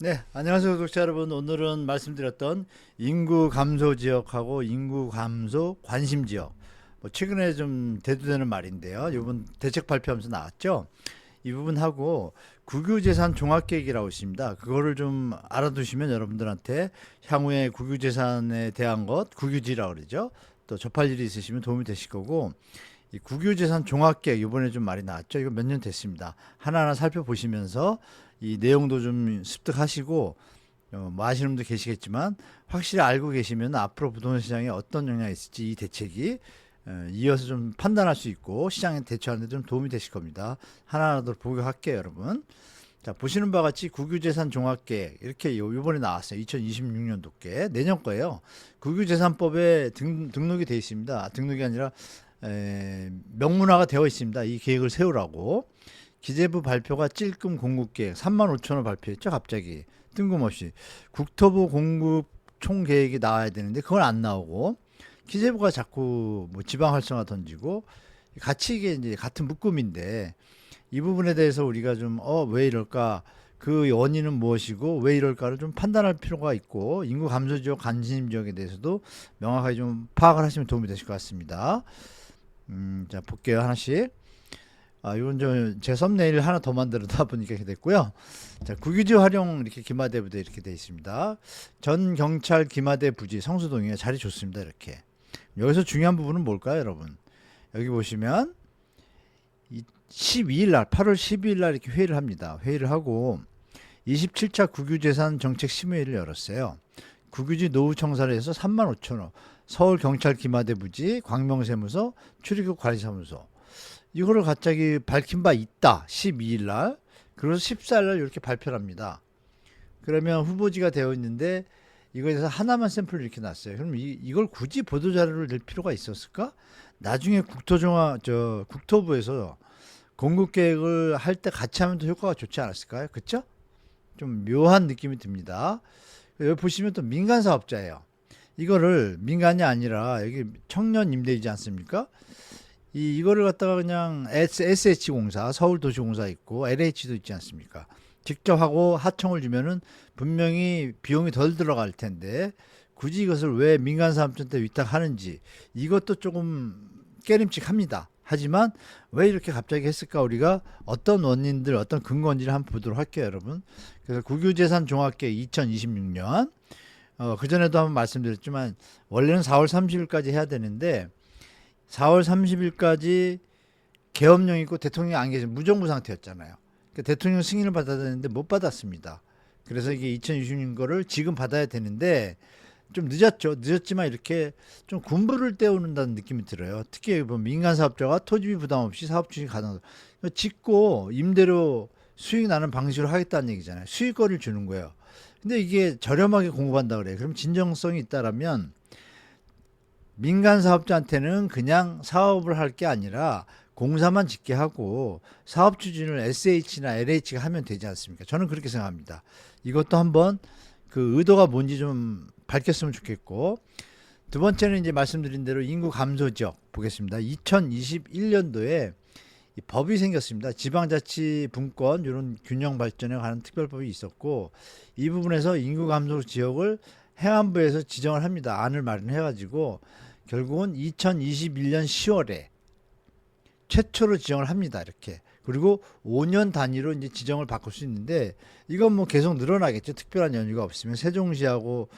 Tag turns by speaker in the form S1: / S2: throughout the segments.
S1: 네, 안녕하세요, 구독자 여러분. 오늘은 말씀드렸던 인구 감소 지역하고 인구 감소 관심 지역. 최근에 좀 대두되는 말인데요. 이번 대책 발표하면서 나왔죠. 이 부분하고 국유재산 종합계획이라고 있습니다. 그거를 좀 알아두시면 여러분들한테 향후에 국유재산에 대한 것, 국유지라고 그러죠. 또 접할 일이 있으시면 도움이 되실 거고, 이 국유재산 종합계획 이번에 좀 말이 나왔죠. 이거 몇 년 됐습니다. 하나하나 살펴보시면서 이 내용도 좀 습득하시고 뭐 아시는 분도 계시겠지만 확실히 알고 계시면 앞으로 부동산 시장에 어떤 영향이 있을지 이 대책이 이어서 좀 판단할 수 있고 시장에 대처하는 데 좀 도움이 되실 겁니다. 하나하나 더 보고할게요, 여러분. 자, 보시는 바와 같이 국유재산 종합계획 이렇게 요번에 나왔어요. 2026년도께 내년 거예요. 국유재산법에 등록이 되어 있습니다. 등록이 아니라 명문화가 되어 있습니다. 이 계획을 세우라고. 기재부 발표가 찔끔 공급계획 3만 5천 원 발표했죠. 갑자기 뜬금없이 국토부 공급 총 계획이 나와야 되는데 그건 안 나오고 기재부가 자꾸 뭐 지방 활성화 던지고 같이 이게 이제 같은 묶음인데 이 부분에 대해서 우리가 좀 왜 이럴까, 그 원인은 무엇이고 왜 이럴까를 좀 판단할 필요가 있고 인구 감소 지역 관심 지역에 대해서도 명확하게 좀 파악을 하시면 도움이 되실 것 같습니다. 자, 볼게요. 하나씩. 이건 제 썸네일 하나 더 만들어다 보니까 이렇게 됐고요. 자, 국유지 활용 이렇게 기마대 부대 이렇게 돼 있습니다. 전 경찰 기마대 부지 성수동이에요. 자리 좋습니다. 이렇게. 여기서 중요한 부분은 뭘까요, 여러분? 여기 보시면 12일 날, 8월 12일 날 이렇게 회의를 합니다. 회의를 하고 27차 국유재산 정책 심의회를 열었어요. 국유지 노후 청사를 해서 3만 5천 원. 서울 경찰 기마대 부지, 광명세무서, 출입국 관리사무소. 이거를 갑자기 밝힌 바 있다. 12일 날. 그래서 14일 날 이렇게 발표를 합니다. 그러면 후보지가 되어 있는데 이거에 대해서 하나만 샘플을 이렇게 놨어요. 그럼 이걸 굳이 보도자료를 낼 필요가 있었을까? 나중에 국토부에서 공급계획을 할 때 같이 하면 더 효과가 좋지 않았을까요? 그쵸? 좀 묘한 느낌이 듭니다. 여기 보시면 또 민간 사업자예요. 이거를 민간이 아니라 여기 청년 임대이지 않습니까? 이거를 갖다가 그냥 SH공사, 서울도시공사 있고 LH도 있지 않습니까? 직접 하고 하청을 주면은 분명히 비용이 덜 들어갈 텐데 굳이 이것을 왜 민간 사업자한테 위탁하는지 이것도 조금 깨림칙합니다. 하지만 왜 이렇게 갑자기 했을까, 우리가 어떤 원인들 어떤 근거인지를 한번 보도록 할게요, 여러분. 그래서 국유재산 종합계획 2026년 그전에도 한번 말씀드렸지만 원래는 4월 30일까지 해야 되는데 4월 30일까지 계엄령 있고 대통령이 안 계신 무정부 상태였잖아요. 그러니까 대통령 승인을 받아야 되는데 못 받았습니다. 그래서 이게 2020년 거를 지금 받아야 되는데 좀 늦었죠. 늦었지만 이렇게 좀 군부를 떼어놓는다는 느낌이 들어요. 특히 민간 사업자가 토지비 부담 없이 사업 추진 가능. 짓고 임대료 수익 나는 방식으로 하겠다는 얘기잖아요. 수익거리를 주는 거예요. 근데 이게 저렴하게 공급한다 그래요. 그럼 진정성이 있다라면 민간 사업자한테는 그냥 사업을 할 게 아니라 공사만 짓게 하고 사업 추진을 SH나 LH가 하면 되지 않습니까? 저는 그렇게 생각합니다. 이것도 한번 그 의도가 뭔지 좀 밝혔으면 좋겠고, 두 번째는 이제 말씀드린 대로 인구 감소 지역 보겠습니다. 2021년도에 법이 생겼습니다. 지방자치 분권 이런 균형 발전에 관한 특별법이 있었고 이 부분에서 인구 감소 지역을 행안부에서 지정을 합니다. 안을 마련해가지고 결국은 2021년 10월에 최초로 지정을 합니다. 이렇게. 그리고 5년 단위로 이제 지정을 바꿀 수 있는데 이건 뭐 계속 늘어나겠죠. 특별한 연유가 없으면 세종시하고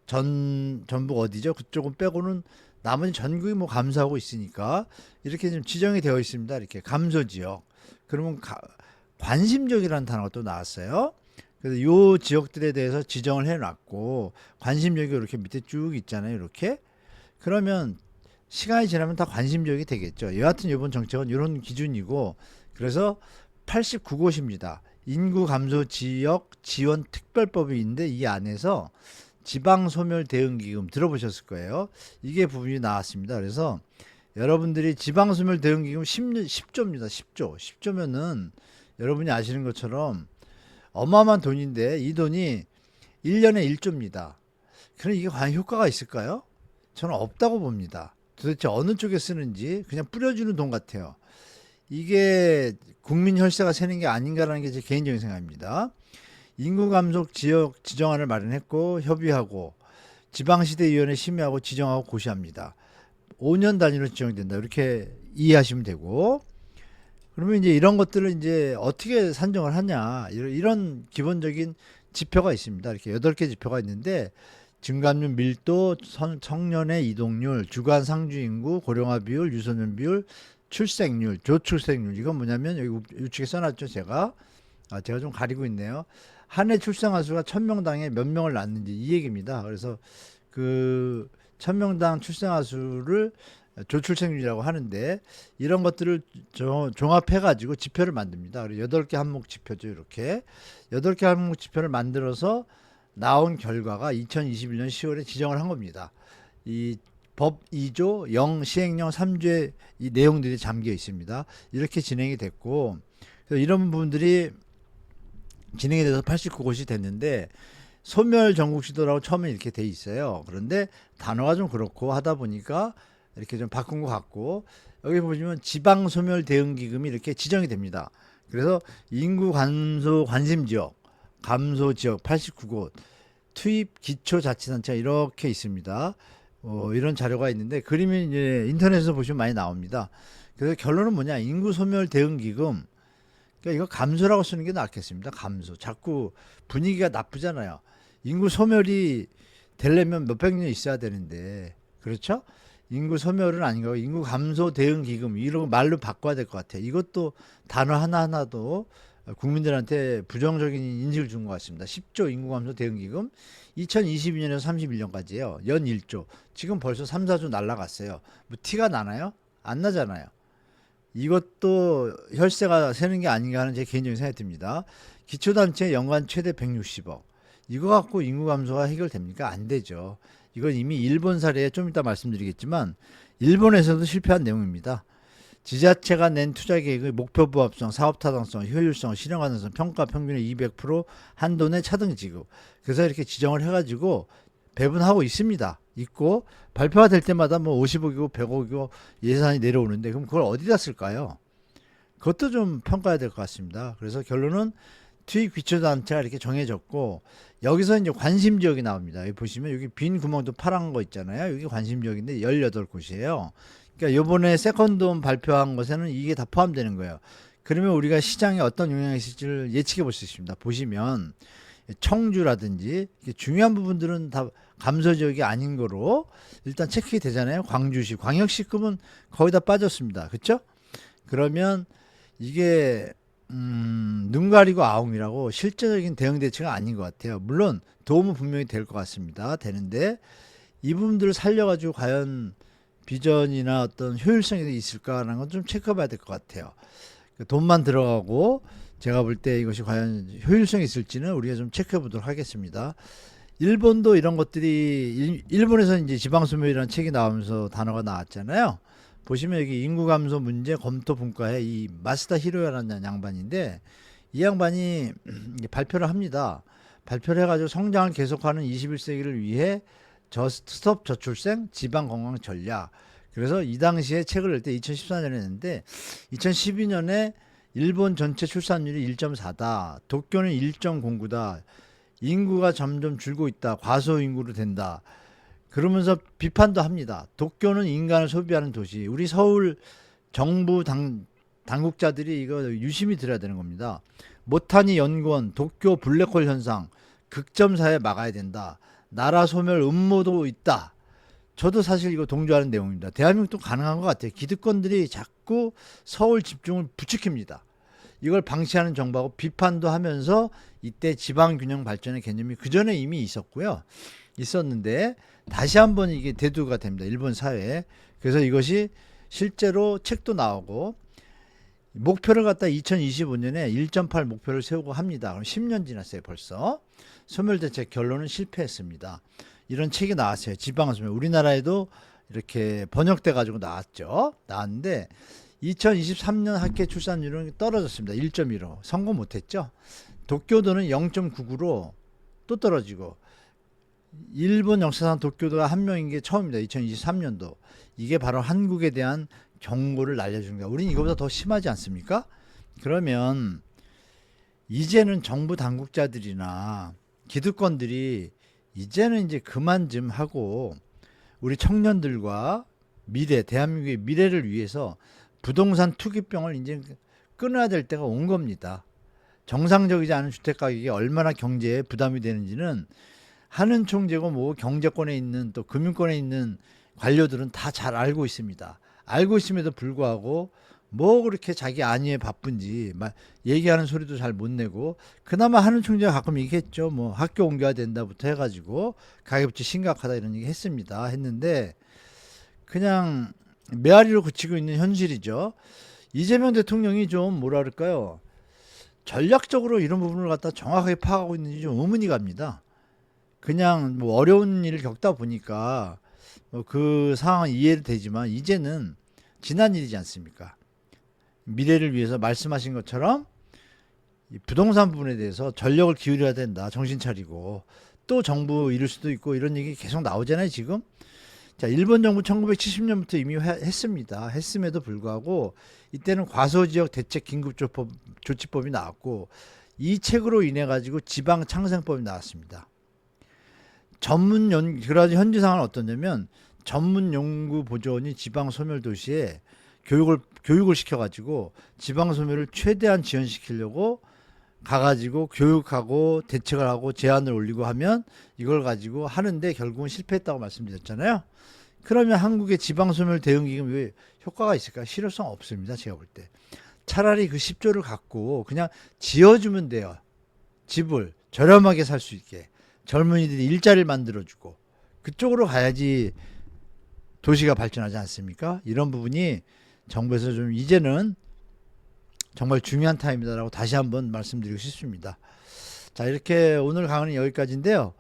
S1: 전북 어디죠? 그쪽은 빼고는 나머지 전국이 뭐 감소하고 있으니까 이렇게 좀 지정이 되어 있습니다. 이렇게 감소 지역. 그러면 관심 지역이라는 단어가 또 나왔어요. 그래서 요 지역들에 대해서 지정을 해놨고 관심 지역이 이렇게 밑에 쭉 있잖아요. 이렇게. 그러면 시간이 지나면 다 관심 지역이 되겠죠. 여하튼 이번 정책은 이런 기준이고 그래서 89곳입니다. 인구 감소 지역 지원 특별법이 있는데 이 안에서 지방 소멸 대응 기금 들어보셨을 거예요. 이게 부분이 나왔습니다. 그래서 여러분들이 지방 소멸 대응 기금 10조입니다. 10조. 10조면은 여러분이 아시는 것처럼 어마어마한 돈인데 이 돈이 1년에 1조입니다. 그럼 이게 과연 효과가 있을까요? 저는 없다고 봅니다. 도대체 어느 쪽에 쓰는지 그냥 뿌려주는 돈 같아요. 이게 국민 혈세가 새는 게 아닌가라는 게 제 개인적인 생각입니다. 인구 감소 지역 지정안을 마련했고 협의하고 지방시대위원회 심의하고 지정하고 고시합니다. 5년 단위로 지정된다. 이렇게 이해하시면 되고, 그러면 이제 이런 것들을 이제 어떻게 산정을 하냐, 이런 기본적인 지표가 있습니다. 이렇게 8개 지표가 있는데, 증감률, 밀도, 청년의 이동률, 주간 상주 인구, 고령화 비율, 유소년 비율, 출생률, 저출생률. 이건 뭐냐면 여기 우측에 써놨죠. 제가 좀 가리고 있네요. 한 해 출생아 수가 1000명당에 몇 명을 낳는지 이 얘기입니다. 그래서 그 1000명당 출생아 수를 조출생률이라고 하는데, 이런 것들을 종합해 가지고 지표를 만듭니다. 그리고 8개 항목 지표죠. 이렇게 8개 항목 지표를 만들어서 나온 결과가 2021년 10월에 지정을 한 겁니다. 이 법 2조 0 시행령 3조에 이 내용들이 잠겨 있습니다. 이렇게 진행이 됐고, 이런 부분들이 진행이 돼서 89곳이 됐는데, 소멸 전국 지도라고 처음에 이렇게 돼 있어요. 그런데 단어가 좀 그렇고 하다 보니까 이렇게 좀 바꾼 것 같고, 여기 보시면 지방 소멸 대응 기금이 이렇게 지정이 됩니다. 그래서 인구 감소 관심 지역, 감소 지역 89곳, 투입 기초자치단체가 이렇게 있습니다. 이런 자료가 있는데, 그림이 이제 인터넷에서 보시면 많이 나옵니다. 그래서 결론은 뭐냐, 인구 소멸 대응 기금, 그러니까 이거 감소라고 쓰는 게 낫겠습니다. 감소. 자꾸 분위기가 나쁘잖아요. 인구 소멸이 되려면 몇백 년 있어야 되는데, 그렇죠? 인구 소멸은 아닌 거고, 인구 감소 대응 기금, 이런 말로 바꿔야 될 것 같아요. 이것도 단어 하나하나도 국민들한테 부정적인 인식을 준 것 같습니다. 10조 인구 감소 대응 기금, 2022년에서 31년까지예요. 연 1조. 지금 벌써 3, 4조 날라갔어요. 뭐 티가 나나요? 안 나잖아요. 이것도 혈세가 새는 게 아닌가 하는 제 개인적인 생각이 듭니다. 기초단체 연간 최대 160억. 이거 갖고 인구 감소가 해결됩니까? 안 되죠. 이건 이미 일본 사례에 좀 이따 말씀드리겠지만, 일본에서도 실패한 내용입니다. 지자체가 낸 투자 계획의 목표 부합성, 사업 타당성, 효율성, 실행 가능성, 평가 평균의 200%, 한도 내 차등 지급. 그래서 이렇게 지정을 해가지고 배분하고 있습니다. 있고, 발표가 될 때마다 뭐 50억이고 100억이고 예산이 내려오는데, 그럼 그걸 어디다 쓸까요? 그것도 좀 평가해야 될 것 같습니다. 그래서 결론은 투입 기초단체가 이렇게 정해졌고, 여기서 이제 관심 지역이 나옵니다. 여기 보시면 여기 빈 구멍도 파란 거 있잖아요. 여기 관심 지역인데 18곳이에요. 그러니까 요번에 세컨드홈 발표한 것에는 이게 다 포함되는 거예요. 그러면 우리가 시장에 어떤 영향이 있을지를 예측해 볼 수 있습니다. 보시면 청주라든지 중요한 부분들은 다 감소 지역이 아닌 거로 일단 체크가 되잖아요. 광주시, 광역시급은 거의 다 빠졌습니다. 그렇죠? 그러면 이게 눈 가리고 아웅이라고 실제적인 대응 대책은 아닌 것 같아요. 물론 도움은 분명히 될 것 같습니다. 되는데 이 부분들을 살려가지고 과연 비전이나 어떤 효율성이 있을까라는 건 좀 체크해 봐야 될 것 같아요. 돈만 들어가고 제가 볼 때 이것이 과연 효율성이 있을지는 우리가 좀 체크해 보도록 하겠습니다. 일본도 이런 것들이, 일본에서 이제 지방소멸이라는 책이 나오면서 단어가 나왔잖아요. 보시면 여기 인구 감소 문제 검토 분과에 이 마스다 히로야라는 양반인데, 이 양반이 발표를 합니다. 발표를 해가지고 성장을 계속하는 21세기를 위해 스톱 저출생 지방 건강 전략. 그래서 이 당시에 책을 낼 때 2014년에 냈는데, 2012년에 일본 전체 출산율이 1.4다. 도쿄는 1.09다. 인구가 점점 줄고 있다. 과소 인구로 된다. 그러면서 비판도 합니다. 도쿄는 인간을 소비하는 도시. 우리 서울 정부 당국자들이 이거 유심히 들어야 되는 겁니다. 모타니 연구원 도쿄 블랙홀 현상 극점사에 막아야 된다. 나라 소멸 음모도 있다. 저도 사실 이거 동조하는 내용입니다. 대한민국도 가능한 것 같아요. 기득권들이 자꾸 서울 집중을 부추깁니다. 이걸 방치하는 정부하고 비판도 하면서, 이때 지방균형 발전의 개념이 그전에 이미 있었는데 다시 한번 이게 대두가 됩니다. 일본 사회에. 그래서 이것이 실제로 책도 나오고, 목표를 갖다 2025년에 1.8 목표를 세우고 합니다. 그럼 10년 지났어요 벌써. 소멸대책 결론은 실패했습니다. 이런 책이 나왔어요. 지방소멸. 우리나라에도 이렇게 번역돼 가지고 나왔는데 2023년 합계 출산율은 떨어졌습니다. 1.15. 성공 못했죠. 도쿄도는 0.99로 또 떨어지고, 일본 역사상 도쿄도가 한 명인 게 처음입니다. 2023년도. 이게 바로 한국에 대한 경고를 날려준 거야. 우린 이거보다 더 심하지 않습니까? 그러면 이제는 정부 당국자들이나 기득권들이 이제는 이제 그만 좀 하고 우리 청년들과 미래, 대한민국의 미래를 위해서 부동산 투기병을 이제 끊어야 될 때가 온 겁니다. 정상적이지 않은 주택 가격이 얼마나 경제에 부담이 되는지는 하는 총재고 뭐 경제권에 있는 또 금융권에 있는 관료들은 다 잘 알고 있습니다. 알고 있음에도 불구하고 뭐 그렇게 자기 안위에 바쁜지 얘기하는 소리도 잘 못 내고, 그나마 하는 총재가 가끔 얘기했죠. 뭐 학교 옮겨야 된다부터 해가지고 가계부채 심각하다 이런 얘기 했는데 그냥 메아리로 그치고 있는 현실이죠. 이재명 대통령이 좀 뭐라 그럴까요? 전략적으로 이런 부분을 갖다 정확하게 파악하고 있는지 좀 의문이 갑니다. 그냥 뭐 어려운 일을 겪다 보니까 뭐그 상황은 이해되지만 이제는 지난 일이지 않습니까? 미래를 위해서 말씀하신 것처럼 이 부동산 부분에 대해서 전력을 기울여야 된다. 정신 차리고. 또 정부 이룰 수도 있고 이런 얘기 계속 나오잖아요, 지금. 자, 일본 정부 1970년부터 이미 했습니다. 했음에도 불구하고 이때는 과소지역 대책 긴급조치법이 나왔고, 이 책으로 인해 가지고 지방 창생법이 나왔습니다. 그래서 현재 상황은 어떠냐면 전문 연구 보조원이 지방 소멸 도시에 교육을 시켜가지고 지방 소멸을 최대한 지연시키려고 가가지고 교육하고 대책을 하고 제안을 올리고 하면 이걸 가지고 하는데 결국은 실패했다고 말씀드렸잖아요. 그러면 한국의 지방소멸 대응기금이 왜 효과가 있을까? 실효성 없습니다. 제가 볼 때. 차라리 그 10조를 갖고 그냥 지어주면 돼요. 집을 저렴하게 살 수 있게. 젊은이들이 일자리를 만들어주고. 그쪽으로 가야지 도시가 발전하지 않습니까? 이런 부분이 정부에서 좀 이제는 정말 중요한 타임이다라고 다시 한번 말씀드리고 싶습니다. 자, 이렇게 오늘 강의는 여기까지인데요.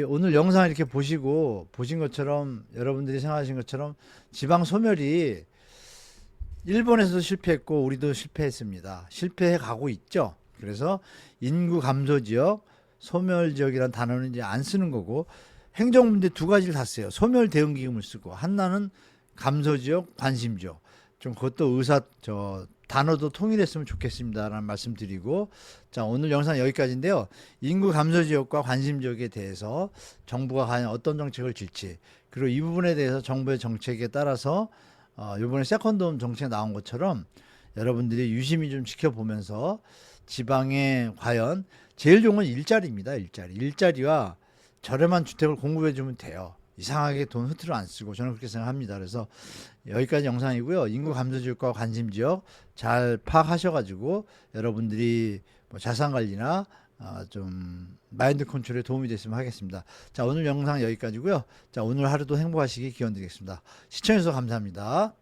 S1: 오늘 영상 이렇게 보신 것처럼 여러분들이 생각하신 것처럼 지방 소멸이 일본에서도 실패했고 우리도 실패했습니다. 실패해 가고 있죠. 그래서 인구 감소 지역, 소멸 지역이란 단어는 이제 안 쓰는 거고, 행정부인데 두 가지를 다 써요. 소멸 대응 기금을 쓰고, 하나는 감소 지역, 관심 지역. 좀 그것도 단어도 통일했으면 좋겠습니다라는 말씀 드리고, 자, 오늘 영상 여기까지인데요. 인구 감소 지역과 관심 지역에 대해서 정부가 과연 어떤 정책을 질지, 그리고 이 부분에 대해서 정부의 정책에 따라서 이번에 세컨드홈 정책 나온 것처럼 여러분들이 유심히 좀 지켜보면서 지방에 과연 제일 좋은 건 일자리입니다. 일자리와 저렴한 주택을 공급해 주면 돼요. 이상하게 돈 흐트러 안 쓰고, 저는 그렇게 생각합니다. 그래서 여기까지 영상이고요. 인구 감소 지역과 관심 지역 잘 파악하셔가지고 여러분들이 뭐 자산 관리나 좀 마인드 컨트롤에 도움이 됐으면 하겠습니다. 자, 오늘 영상 여기까지고요. 자, 오늘 하루도 행복하시길 기원드리겠습니다. 시청해주셔서 감사합니다.